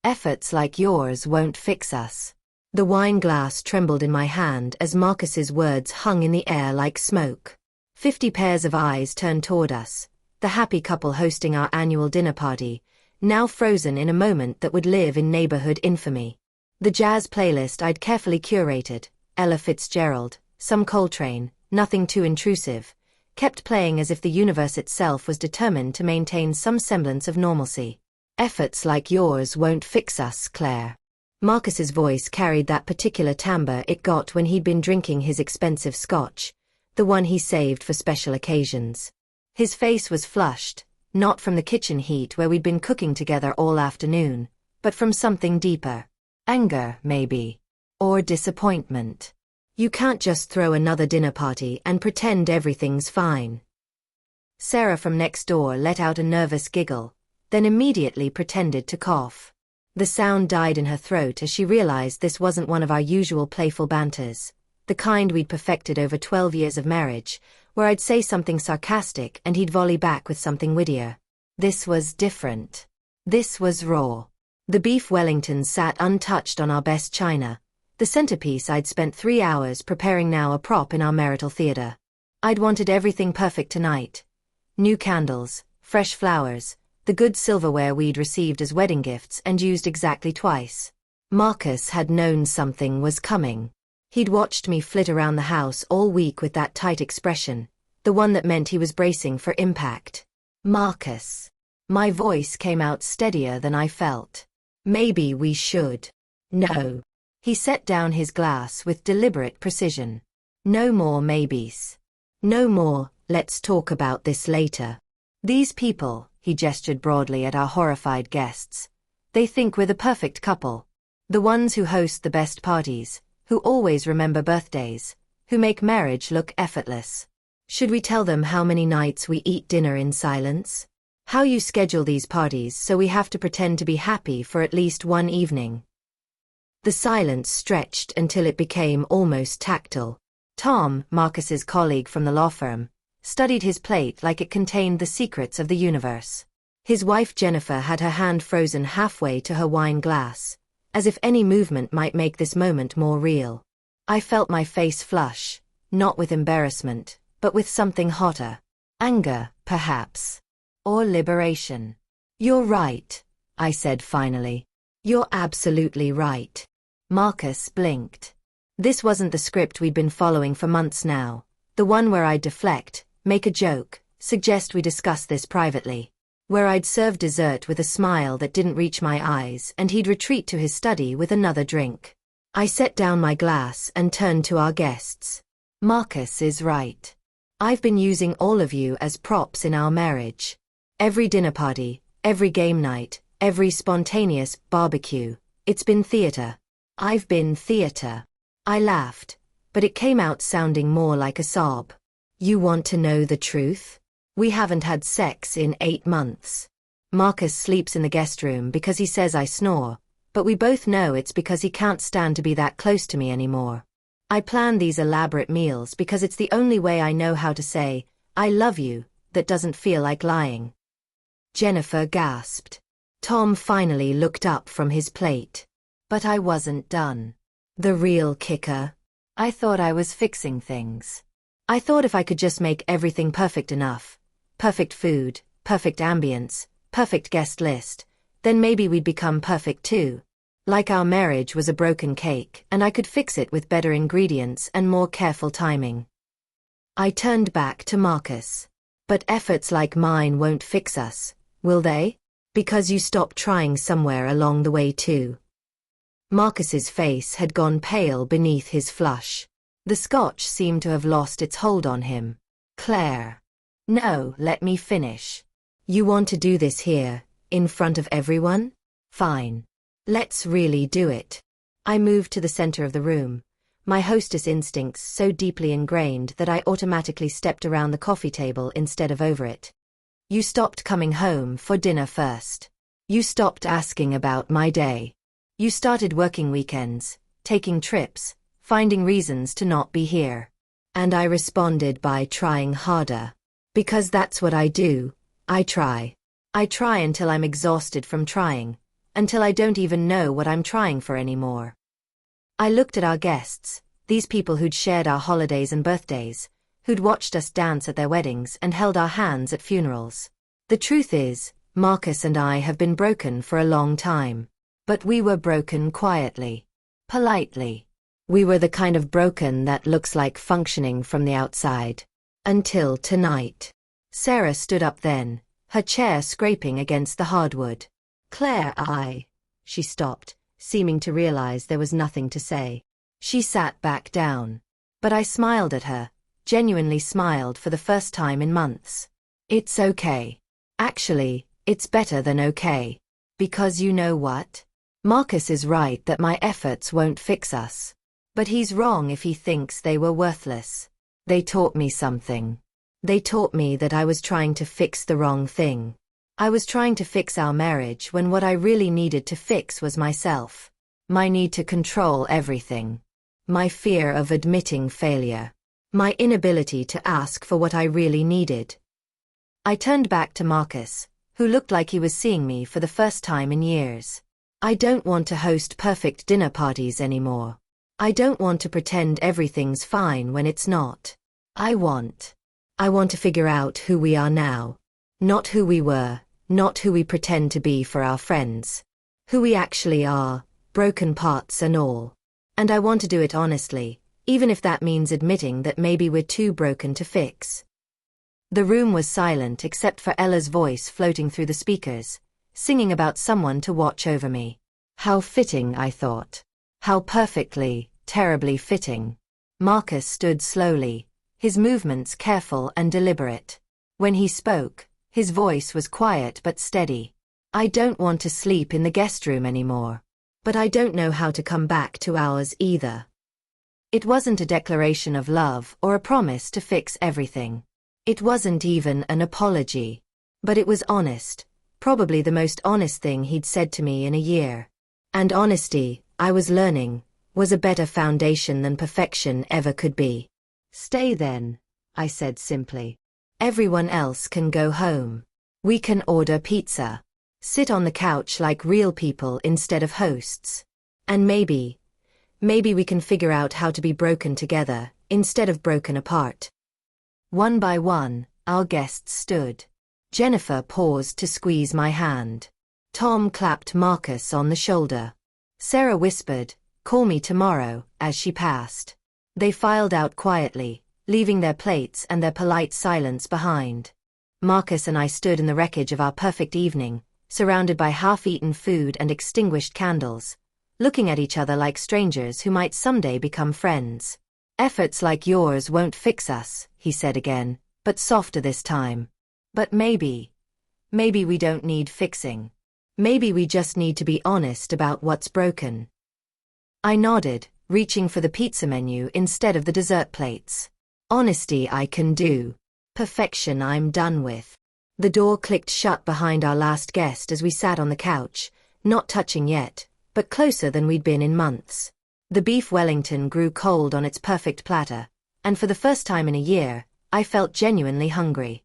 Efforts like yours won't fix us. The wine glass trembled in my hand as Marcus's words hung in the air like smoke. 50 pairs of eyes turned toward us, the happy couple hosting our annual dinner party, now frozen in a moment that would live in neighborhood infamy. The jazz playlist I'd carefully curated, Ella Fitzgerald, some Coltrane, nothing too intrusive, kept playing as if the universe itself was determined to maintain some semblance of normalcy. Efforts like yours won't fix us, Claire. Marcus's voice carried that particular timbre it got when he'd been drinking his expensive scotch, the one he saved for special occasions. His face was flushed, not from the kitchen heat where we'd been cooking together all afternoon, but from something deeper. Anger, maybe. Or disappointment. You can't just throw another dinner party and pretend everything's fine. Sarah from next door let out a nervous giggle, then immediately pretended to cough. The sound died in her throat as she realized this wasn't one of our usual playful banters, the kind we'd perfected over 12 years of marriage, where I'd say something sarcastic and he'd volley back with something wittier. This was different. This was raw. The beef Wellington sat untouched on our best china, the centerpiece I'd spent 3 hours preparing, now a prop in our marital theater. I'd wanted everything perfect tonight. New candles, fresh flowers, the good silverware we'd received as wedding gifts and used exactly twice. Marcus had known something was coming. He'd watched me flit around the house all week with that tight expression, the one that meant he was bracing for impact. Marcus. My voice came out steadier than I felt. Maybe we should. No. He set down his glass with deliberate precision. No more maybes. No more, let's talk about this later. These people, he gestured broadly at our horrified guests, they think we're the perfect couple. The ones who host the best parties, who always remember birthdays, who make marriage look effortless. Should we tell them how many nights we eat dinner in silence? How you schedule these parties so we have to pretend to be happy for at least one evening? The silence stretched until it became almost tactile. Tom, Marcus's colleague from the law firm, studied his plate like it contained the secrets of the universe. His wife Jennifer had her hand frozen halfway to her wine glass, as if any movement might make this moment more real. I felt my face flush, not with embarrassment, but with something hotter. Anger, perhaps. Or liberation. You're right, I said finally. You're absolutely right. Marcus blinked. This wasn't the script we'd been following for months now, the one where I'd deflect, make a joke, suggest we discuss this privately. Where I'd serve dessert with a smile that didn't reach my eyes and he'd retreat to his study with another drink. I set down my glass and turned to our guests. Marcus is right. I've been using all of you as props in our marriage. Every dinner party, every game night, every spontaneous barbecue, it's been theater. I've been theater. I laughed, but it came out sounding more like a sob. You want to know the truth? We haven't had sex in 8 months. Marcus sleeps in the guest room because he says I snore, but we both know it's because he can't stand to be that close to me anymore. I plan these elaborate meals because it's the only way I know how to say, I love you, that doesn't feel like lying. Jennifer gasped. Tom finally looked up from his plate. But I wasn't done. The real kicker. I thought I was fixing things. I thought if I could just make everything perfect enough, perfect food, perfect ambience, perfect guest list, then maybe we'd become perfect too. Like our marriage was a broken cake and I could fix it with better ingredients and more careful timing. I turned back to Marcus. But efforts like mine won't fix us, will they? Because you stopped trying somewhere along the way too. Marcus's face had gone pale beneath his flush. The scotch seemed to have lost its hold on him. Claire. No, let me finish. You want to do this here, in front of everyone? Fine. Let's really do it. I moved to the center of the room, my hostess instincts so deeply ingrained that I automatically stepped around the coffee table instead of over it. You stopped coming home for dinner first. You stopped asking about my day. You started working weekends, taking trips, finding reasons to not be here. And I responded by trying harder. Because that's what I do. I try. I try until I'm exhausted from trying. until I don't even know what I'm trying for anymore. I looked at our guests, these people who'd shared our holidays and birthdays, who'd watched us dance at their weddings and held our hands at funerals. The truth is, Marcus and I have been broken for a long time. But we were broken quietly. Politely. We were the kind of broken that looks like functioning from the outside. Until tonight. Sarah stood up then, her chair scraping against the hardwood. Claire, She stopped, seeming to realize there was nothing to say. She sat back down. But I smiled at her, genuinely smiled for the first time in months. It's okay. Actually, it's better than okay. Because you know what? Marcus is right that my efforts won't fix us. But he's wrong if he thinks they were worthless. They taught me something. They taught me that I was trying to fix the wrong thing. I was trying to fix our marriage when what I really needed to fix was myself. My need to control everything. My fear of admitting failure. My inability to ask for what I really needed. I turned back to Marcus, who looked like he was seeing me for the first time in years. I don't want to host perfect dinner parties anymore. I don't want to pretend everything's fine when it's not. I want to figure out who we are now. Not who we were, not who we pretend to be for our friends. Who we actually are, broken parts and all. And I want to do it honestly, even if that means admitting that maybe we're too broken to fix. The room was silent except for Ella's voice floating through the speakers, singing about someone to watch over me. How fitting, I thought. How perfectly, terribly fitting. Marcus stood slowly, his movements careful and deliberate. When he spoke, his voice was quiet but steady. I don't want to sleep in the guest room anymore. But I don't know how to come back to ours either. It wasn't a declaration of love or a promise to fix everything. It wasn't even an apology. But it was honest, probably the most honest thing he'd said to me in a year. And honesty, I was learning, was a better foundation than perfection ever could be. Stay then, I said simply. Everyone else can go home. We can order pizza. Sit on the couch like real people instead of hosts. And maybe we can figure out how to be broken together, instead of broken apart. One by one, our guests stood. Jennifer paused to squeeze my hand. Tom clapped Marcus on the shoulder. Sarah whispered, "Call me tomorrow," as she passed. They filed out quietly, leaving their plates and their polite silence behind. Marcus and I stood in the wreckage of our perfect evening, surrounded by half-eaten food and extinguished candles, looking at each other like strangers who might someday become friends. "Efforts like yours won't fix us," he said again, but softer this time. "But maybe we don't need fixing. Maybe we just need to be honest about what's broken." I nodded, reaching for the pizza menu instead of the dessert plates. Honesty I can do. Perfection I'm done with. The door clicked shut behind our last guest as we sat on the couch, not touching yet, but closer than we'd been in months. The beef Wellington grew cold on its perfect platter, and for the first time in a year, I felt genuinely hungry.